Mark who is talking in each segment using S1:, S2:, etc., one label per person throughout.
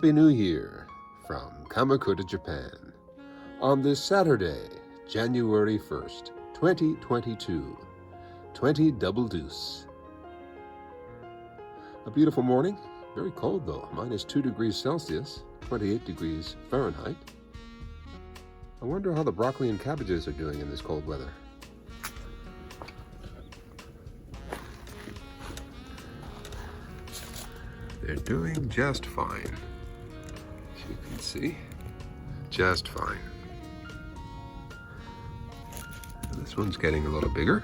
S1: Happy New Year from Kamakura, Japan. On this Saturday, January 1st, 2022, 20 double deuce. A beautiful morning, very cold though, -2 degrees Celsius, 28 degrees Fahrenheit. I wonder how the broccoli and cabbages are doing in this cold weather. They're doing just fine. As you can see, just fine. This one's getting a little bigger.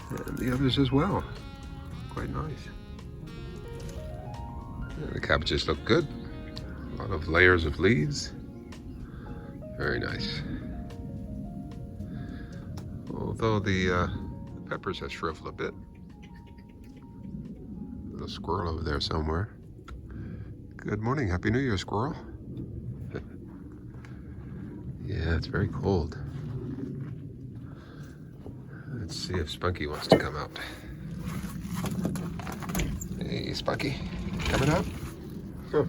S1: And the others as well. Quite nice. Yeah, the cabbages look good. A lot of layers of leaves. Very nice. Although the peppers have shriveled a bit. A squirrel over there somewhere. Good morning. Happy New Year, squirrel. Yeah, it's very cold. Let's see if Spunky wants to come out. Hey, Spunky, coming out? Oh,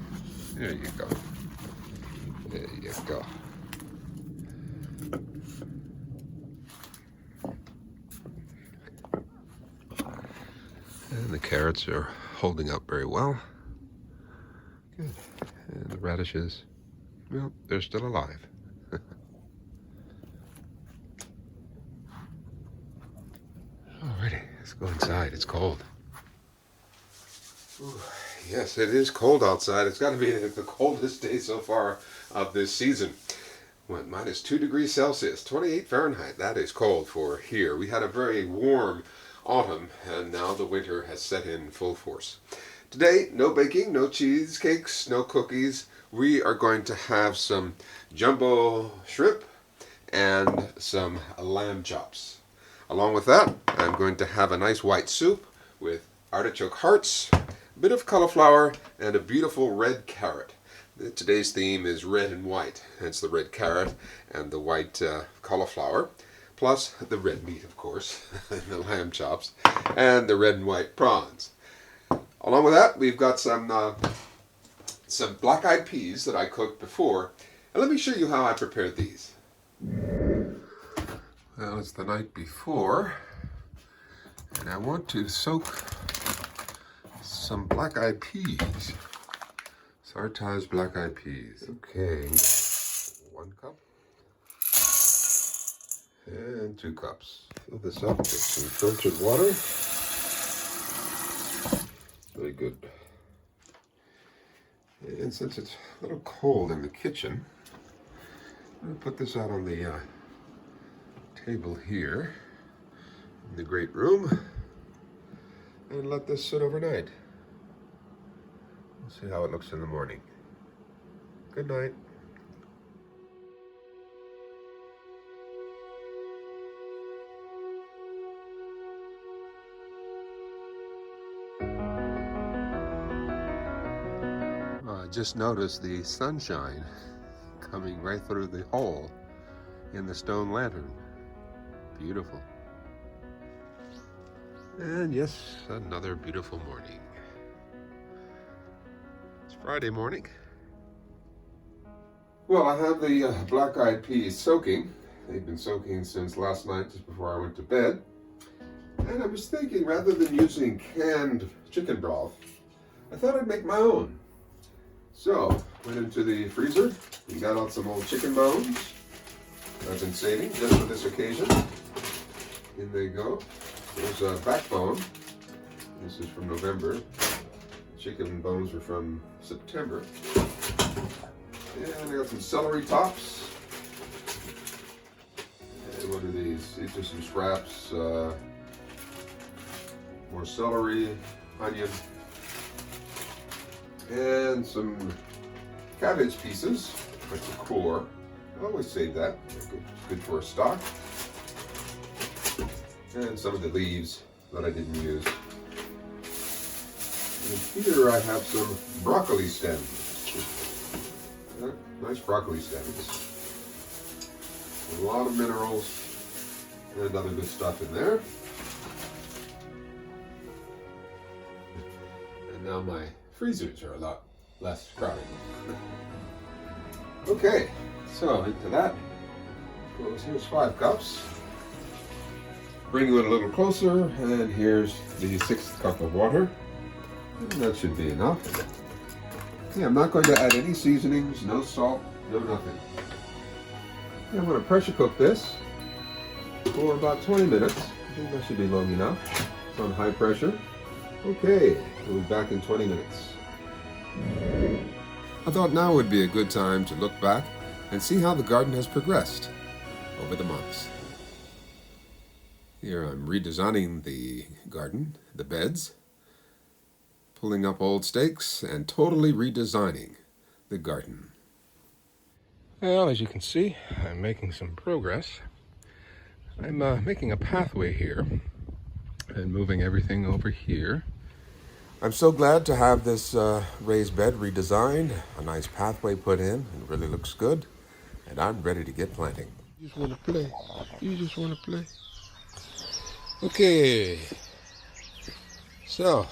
S1: there you go. There you go. And the carrots are holding up very well. Good. And the radishes, well, they're still alive. Alrighty, let's go inside. It's cold. Ooh, yes, it is cold outside. It's got to be the coldest day so far of this season. What, -2 degrees Celsius, 28 Fahrenheit. That is cold for here. We had a very warm autumn, and now the winter has set in full force. Today, no baking, no cheesecakes, no cookies. We are going to have some jumbo shrimp and some lamb chops. Along with that, I'm going to have a nice white soup with artichoke hearts, a bit of cauliflower, and a beautiful red carrot. Today's theme is red and white, hence the red carrot and the white cauliflower, plus the red meat, of course, the lamb chops, and the red and white prawns. Along with that, we've got some black-eyed peas that I cooked before, and let me show you how I prepared these. Well, it's the night before, and I want to soak some black-eyed peas. Sartaz black-eyed peas. Okay, 1 cup and 2 cups. Fill this up with some filtered water. Very good. And since it's a little cold in the kitchen, I'm going to put this out on the table here in the great room and let this sit overnight. We'll see how it looks in the morning. Good night. I just noticed the sunshine coming right through the hole in the stone lantern. Beautiful. And yes, another beautiful morning. It's Friday morning. Well, I have the black-eyed peas soaking. They've been soaking since last night, just before I went to bed. And I was thinking, rather than using canned chicken broth, I thought I'd make my own. So, went into the freezer and got out some old chicken bones I've been saving just for this occasion. In they go. There's a backbone. This is from November. Chicken bones are from September. And I got some celery tops. And what are these? These are some scraps. More celery, onion, and some cabbage pieces. That's the core. I always save that. It's good for a stock. And some of the leaves that I didn't use. And here I have some broccoli stems. Nice broccoli stems. A lot of minerals and other good stuff in there. And now my freezers are a lot less crowded. Okay, so into that goes, here's 5 cups. Bring you in a little closer, and here's the 6th cup of water. And that should be enough. Yeah, I'm not going to add any seasonings, no salt, no nothing. I'm going to pressure cook this for about 20 minutes. I think that should be long enough. It's on high pressure. Okay, we'll be back in 20 minutes. I thought now would be a good time to look back and see how the garden has progressed over the months. Here I'm redesigning the garden, the beds, pulling up old stakes, and totally redesigning the garden. Well, as you can see, I'm making some progress. I'm making a pathway here and moving everything over here. I'm so glad to have this raised bed redesigned, a nice pathway put in. It really looks good, and I'm ready to get planting. You just want to play. You just want to play. Okay. So,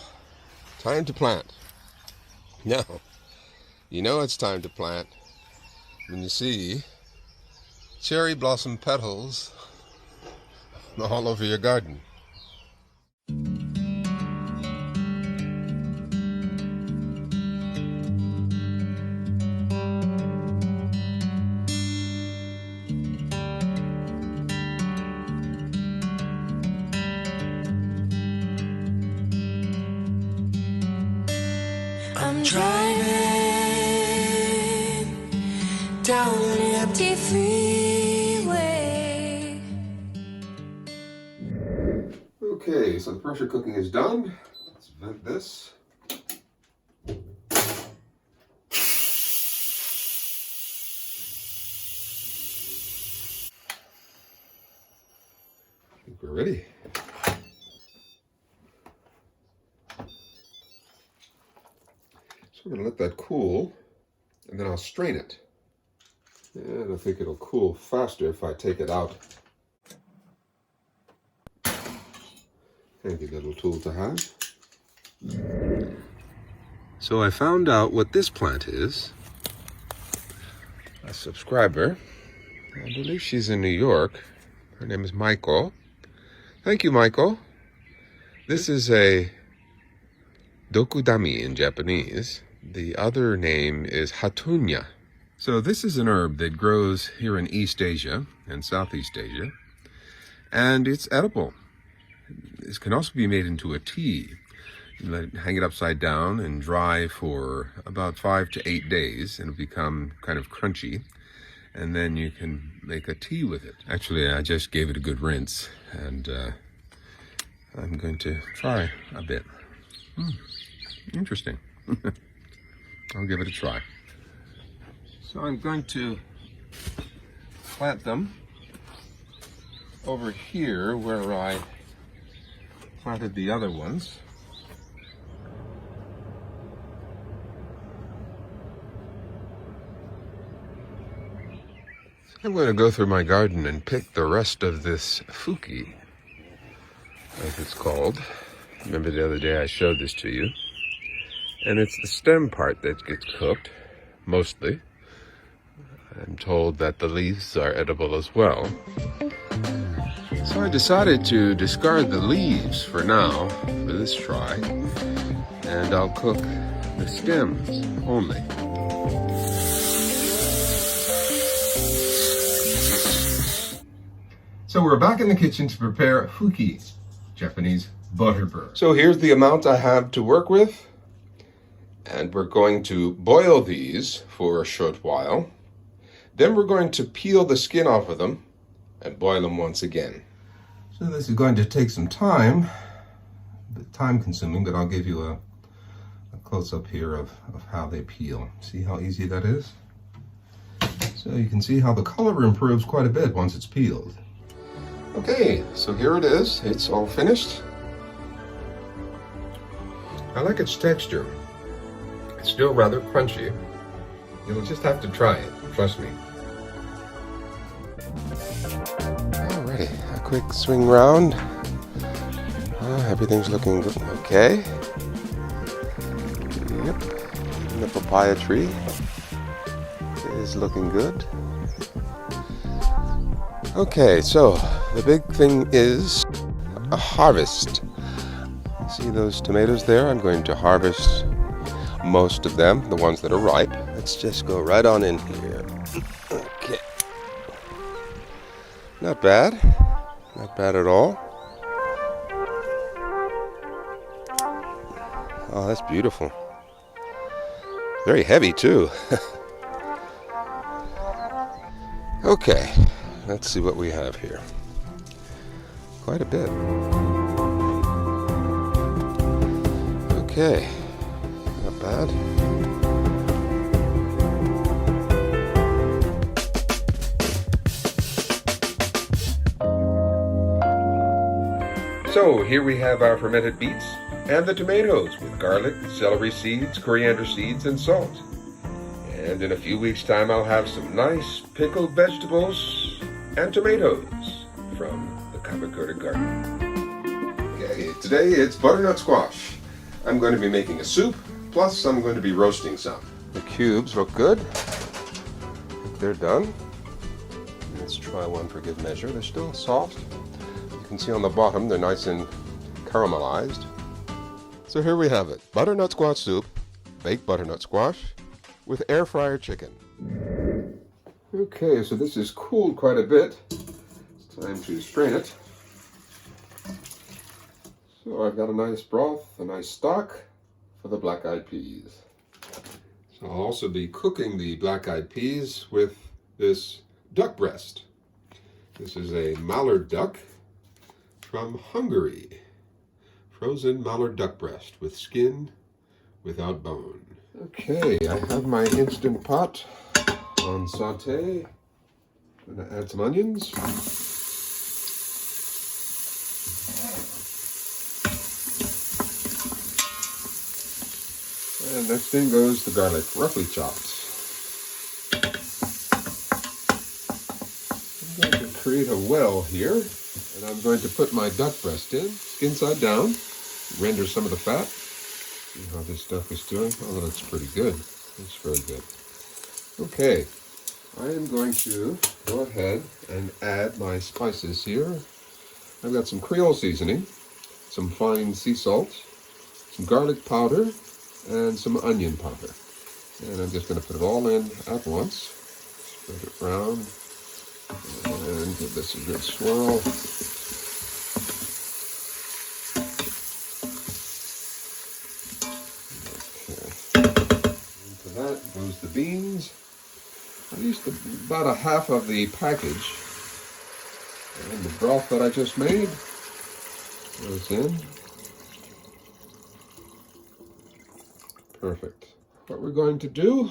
S1: time to plant. Now, you know it's time to plant when you see cherry blossom petals all over your garden.
S2: I'm driving down an empty freeway.
S1: Okay, so the pressure cooking is done. Let's vent this. I think we're ready. I'm going to let that cool, and then I'll strain it. And I think it'll cool faster if I take it out. Handy little tool to have. So I found out what this plant is. A subscriber, I believe she's in New York. Her name is Michael. Thank you, Michael. This is a dokudami in Japanese. The other name is hatunya. So this is an herb that grows here in East Asia and Southeast Asia, and it's edible. This can also be made into a tea. You hang it upside down and dry for about 5 to 8 days, and it'll become kind of crunchy, and then you can make a tea with it. Actually, I just gave it a good rinse, and I'm going to try a bit. Interesting. I'll give it a try. So I'm going to plant them over here where I planted the other ones. So I'm going to go through my garden and pick the rest of this fuki, as it's called. Remember the other day I showed this to you. And it's the stem part that gets cooked, mostly. I'm told that the leaves are edible as well. So I decided to discard the leaves for now, for this try, and I'll cook the stems only. So we're back in the kitchen to prepare fuki, Japanese butterbur. So here's the amount I have to work with. And we're going to boil these for a short while. Then we're going to peel the skin off of them and boil them once again. So this is going to take some time, a bit time consuming, but I'll give you a close-up here of how they peel. See how easy that is? So you can see how the color improves quite a bit once it's peeled. Okay, so here it is. It's all finished. I like its texture. It's still rather crunchy. You'll just have to try it, trust me. Alrighty, a quick swing round. Everything's looking good. Okay. Yep, and the papaya tree is looking good. Okay, so the big thing is a harvest. See those tomatoes there? I'm going to harvest most of them, the ones that are ripe. Let's just go right on in here. Okay. Not bad. Not bad at all. Oh, that's beautiful. Very heavy too. Okay, let's see what we have here. Quite a bit. Okay, not bad. So here we have our fermented beets and the tomatoes with garlic, celery seeds, coriander seeds, and salt. And in a few weeks' time, I'll have some nice pickled vegetables and tomatoes from the Kamakura garden. Okay, today it's butternut squash. I'm going to be making a soup, plus I'm going to be roasting some. The cubes look good. They're done. Let's try one for good measure. They're still soft. You can see on the bottom, they're nice and caramelized. So here we have it, butternut squash soup, baked butternut squash, with air fryer chicken. Okay, so this is cooled quite a bit. It's time to strain it. So I've got a nice broth, a nice stock for the black-eyed peas. So I'll also be cooking the black-eyed peas with this duck breast. This is a mallard duck from Hungary. Frozen mallard duck breast with skin without bone. Okay, I have my Instant Pot on saute. I'm going to add some onions. And next thing goes the garlic, roughly chopped. I'm going to create a well here, and I'm going to put my duck breast in, skin side down, render some of the fat. See how this stuff is doing? Oh, that's pretty good. That's very good. Okay, I am going to go ahead and add my spices here. I've got some Creole seasoning, some fine sea salt, some garlic powder, and some onion powder. And I'm just going to put it all in at once. Spread it around and give this a good swirl. That goes the beans. I used about a half of the package, and the broth that I just made goes in. Perfect. What we're going to do,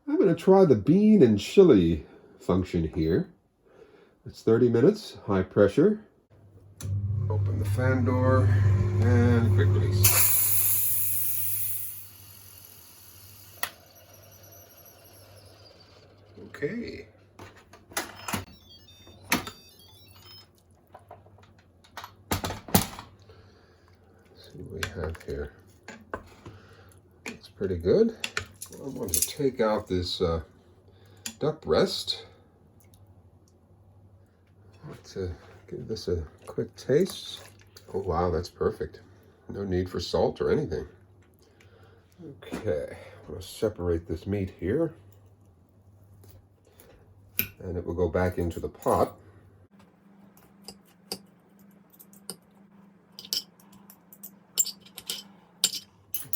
S1: I'm going to try the bean and chili function here. It's 30 minutes, high pressure. Open the fan door and quick release. Okay. Let's see what we have here. Looks pretty good. I want to take out this duck breast. To give this a quick taste. Oh wow, that's perfect. No need for salt or anything. Okay, I'm going to separate this meat here. And it will go back into the pot.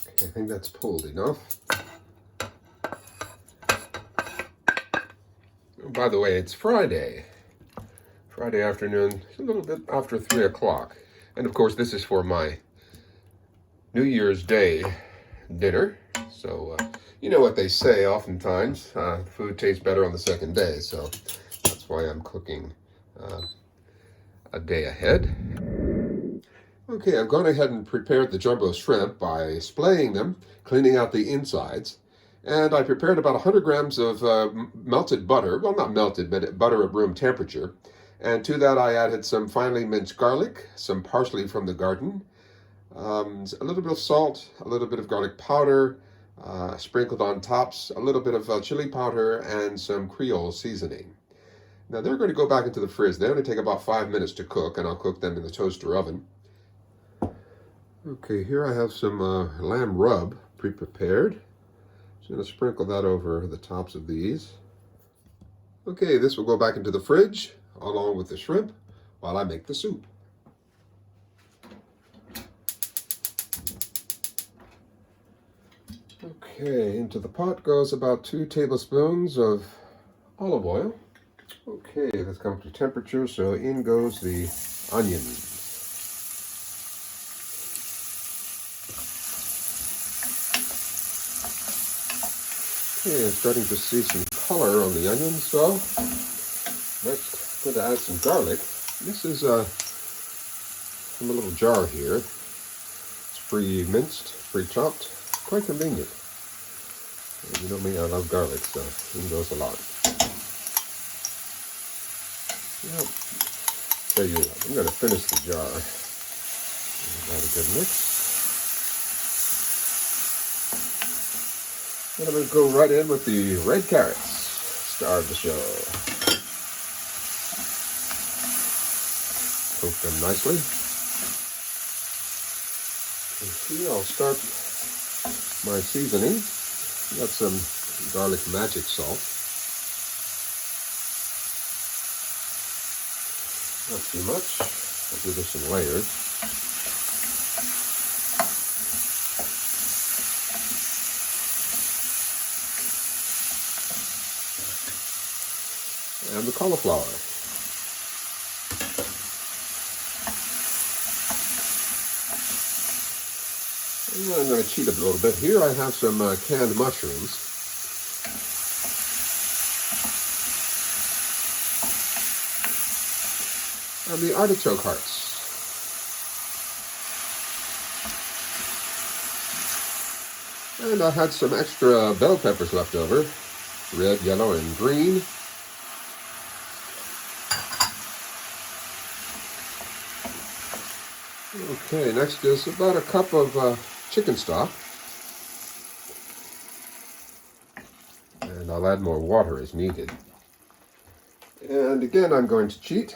S1: Okay, I think that's pulled enough. Oh, by the way, it's Friday. Friday afternoon, a little bit after 3 o'clock. And of course, this is for my New Year's Day dinner. So, you know what they say oftentimes, food tastes better on the second day. So that's why I'm cooking a day ahead. Okay, I've gone ahead and prepared the jumbo shrimp by splaying them, cleaning out the insides. And I prepared about 100 grams of melted butter. Well, not melted, but butter at room temperature. And to that I added some finely minced garlic, some parsley from the garden, a little bit of salt, a little bit of garlic powder, sprinkled on tops, a little bit of chili powder, and some Creole seasoning. Now they're going to go back into the fridge. They only take about 5 minutes to cook, and I'll cook them in the toaster oven. Okay, here I have some lamb rub pre-prepared. Just going to sprinkle that over the tops of these. Okay, this will go back into the fridge along with the shrimp while I make the soup. Okay, into the pot goes about 2 tablespoons of olive oil. Okay, that's come to temperature, so in goes the onions. Okay, I'm starting to see some color on the onions, so next I'm going to add some garlic. This is from a little jar here. It's pre-minced, pre-chopped, quite convenient. And you know me, I love garlic, so in goes a lot. Yep. Tell you what, I'm going to finish the jar. Give that a good mix. And I'm going to go right in with the red carrots, star of the show. Cook them nicely. And here I'll start my seasoning. Got some garlic magic salt. Not too much. I'll give this some layers. And the cauliflower. And I'm going to cheat a little bit here. I have some canned mushrooms. And the artichoke hearts. And I had some extra bell peppers left over. Red, yellow, and green. Okay, next is about a cup of chicken stock. And I'll add more water as needed. And again, I'm going to cheat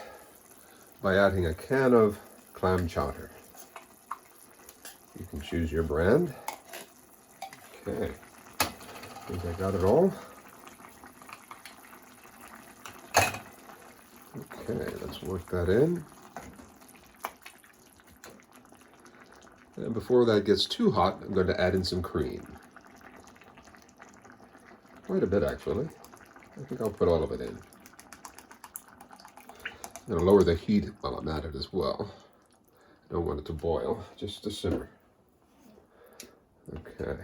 S1: by adding a can of clam chowder. You can choose your brand. Okay, I think I got it all. Okay, let's work that in. And before that gets too hot, I'm going to add in some cream. Quite a bit, actually. I think I'll put all of it in. I'm going to lower the heat while I'm at it as well. I don't want it to boil, just to simmer. Okay.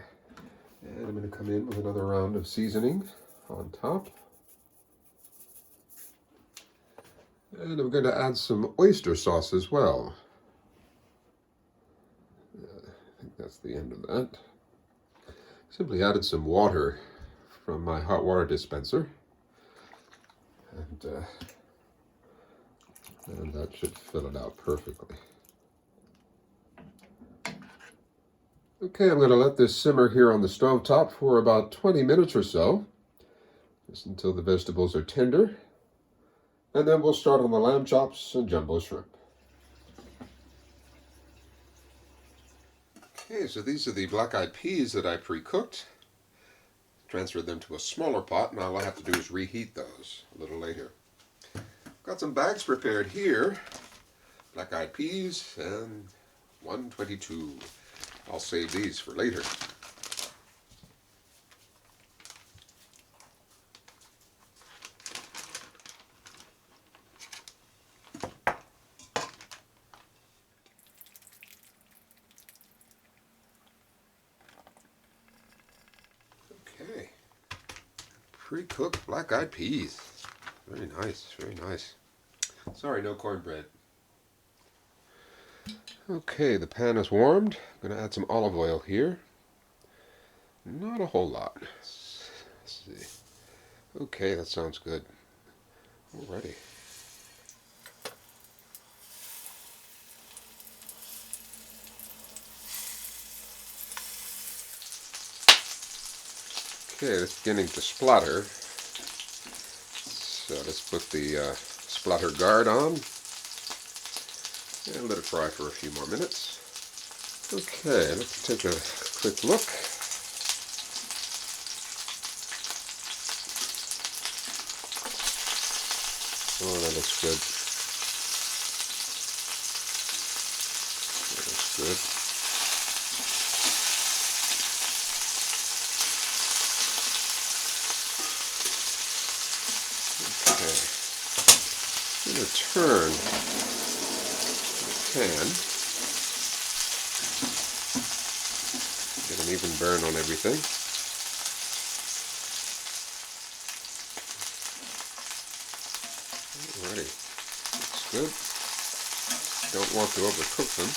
S1: And I'm going to come in with another round of seasoning on top. And I'm going to add some oyster sauce as well. I think that's the end of that. Simply added some water from my hot water dispenser. And that should fill it out perfectly. Okay, I'm going to let this simmer here on the stove top for about 20 minutes or so, just until the vegetables are tender. And then we'll start on the lamb chops and jumbo shrimp. Okay, so these are the black-eyed peas that I pre-cooked. Transferred them to a smaller pot, and all I have to do is reheat those a little later. Got some bags prepared here. Black-eyed peas and 122. I'll save these for later. Okay. Pre-cooked black-eyed peas. Very nice, very nice. Sorry, no cornbread. Okay, the pan is warmed. I'm going to add some olive oil here. Not a whole lot. Let's see. Okay, that sounds good. Alrighty. Okay, it's beginning to splatter. So let's put the splatter guard on and let it fry for a few more minutes. Okay, let's take a quick look. Oh, that looks good. That looks good. Okay. I'm going to turn the pan. Get an even burn on everything. Alrighty. Looks good. Don't want to overcook them.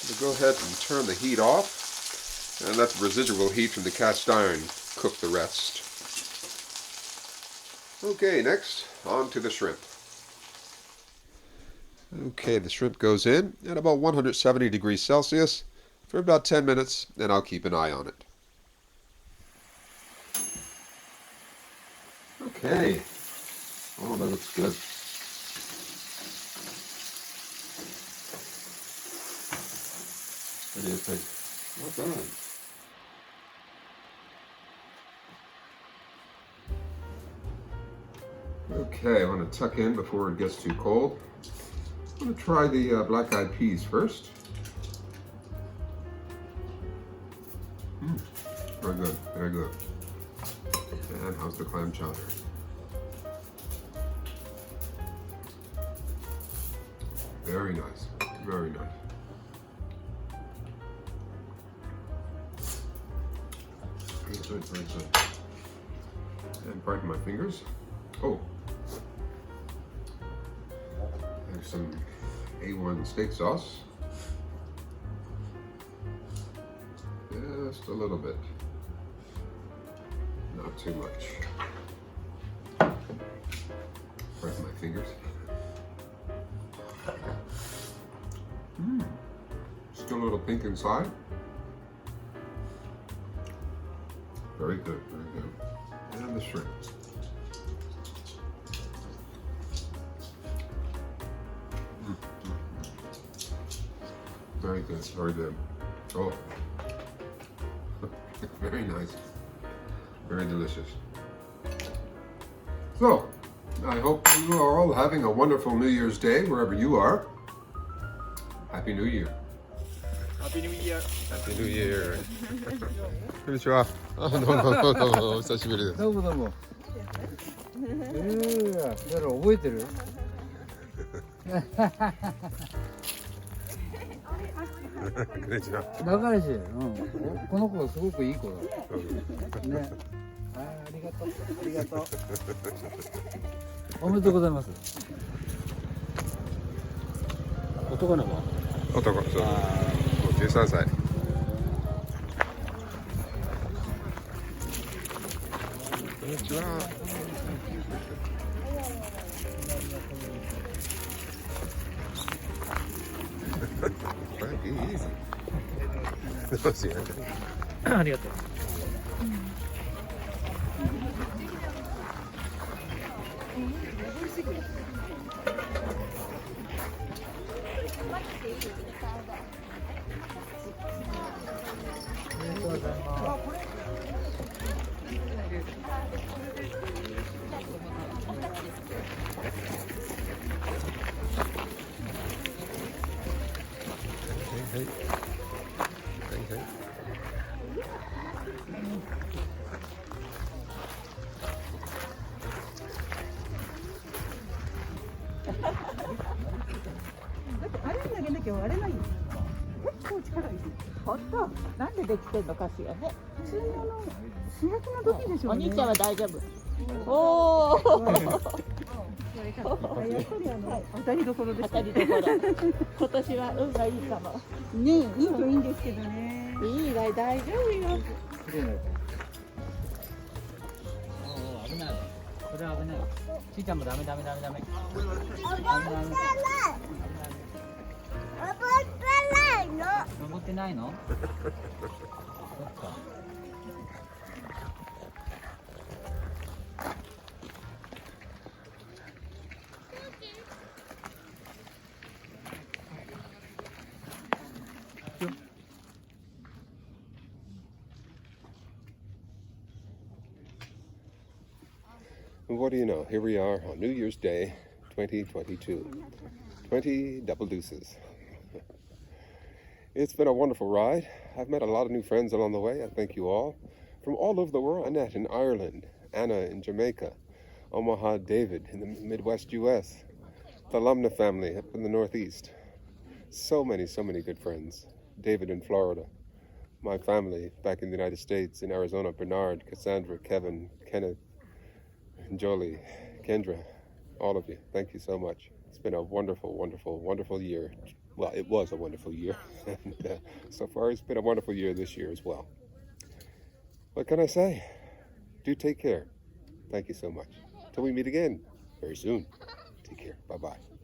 S1: So go ahead and turn the heat off and let the residual heat from the cast iron cook the rest. Okay, next, on to the shrimp. Okay, the shrimp goes in at about 170 degrees Celsius for about 10 minutes, and I'll keep an eye on it. Okay. Oh, that looks good. What do you think? Not bad. Okay, I want to tuck in before it gets too cold. I'm going to try the black-eyed peas first. Very good, very good. And how's the clam chowder? Very nice, very nice. Very good, very good. And pardon my fingers. Oh, I have some A1 steak sauce. Just a little bit. Not too much. Pardon my fingers. Still a little pink inside. Very good, very good. And the shrimp. Very good, very good. Oh, very nice. Very delicious. So, I hope you are all having a wonderful New Year's Day wherever you are. Happy New Year.
S3: Happy New Year.
S1: Happy New Year. こんにちは。どうもお久しぶりです。
S4: どうもどうも。だから覚えてる？
S1: こんにちは。
S4: 仲良し。この子すごくいい子だ。ね。ありがとう。ありがとう。おめでとうございます。男の子？
S1: 男、そう。もう13歳。こんにちは。どうしよう。
S3: ありがとう。
S5: あれ投げなきゃ割れないよ。結構力いる。本当。なんでできてんのかしらね。普通の主役の時でしょうね。
S6: お兄ちゃんは大丈夫。おお。
S5: やっぱり当たりどころです。
S6: 当たりどころ。今年は運がいいかも。
S5: ね、いいといいんですけどね。
S6: いいわ、大丈夫よ。
S4: 危ない。これは危ない。ちいちゃんもダメ。危ない。登ってないの？そっか。
S1: what do you know? Here we are on New Year's Day, 2022. 20 double deuces. It's been a wonderful ride. I've met a lot of new friends along the way. I thank you all. From all over the world. Annette in Ireland, Anna in Jamaica, Omaha David in the Midwest US, the Alumna family up in the Northeast. So many good friends. David in Florida, my family back in the United States, in Arizona, Bernard, Cassandra, Kevin, Kenneth, Jolie, Kendra, all of you. Thank you so much. It's been a wonderful year. Well, it was a wonderful year. And so far, it's been a wonderful year this year as well. What can I say? Do take care. Thank you so much. Till we meet again very soon. Take care. Bye-bye.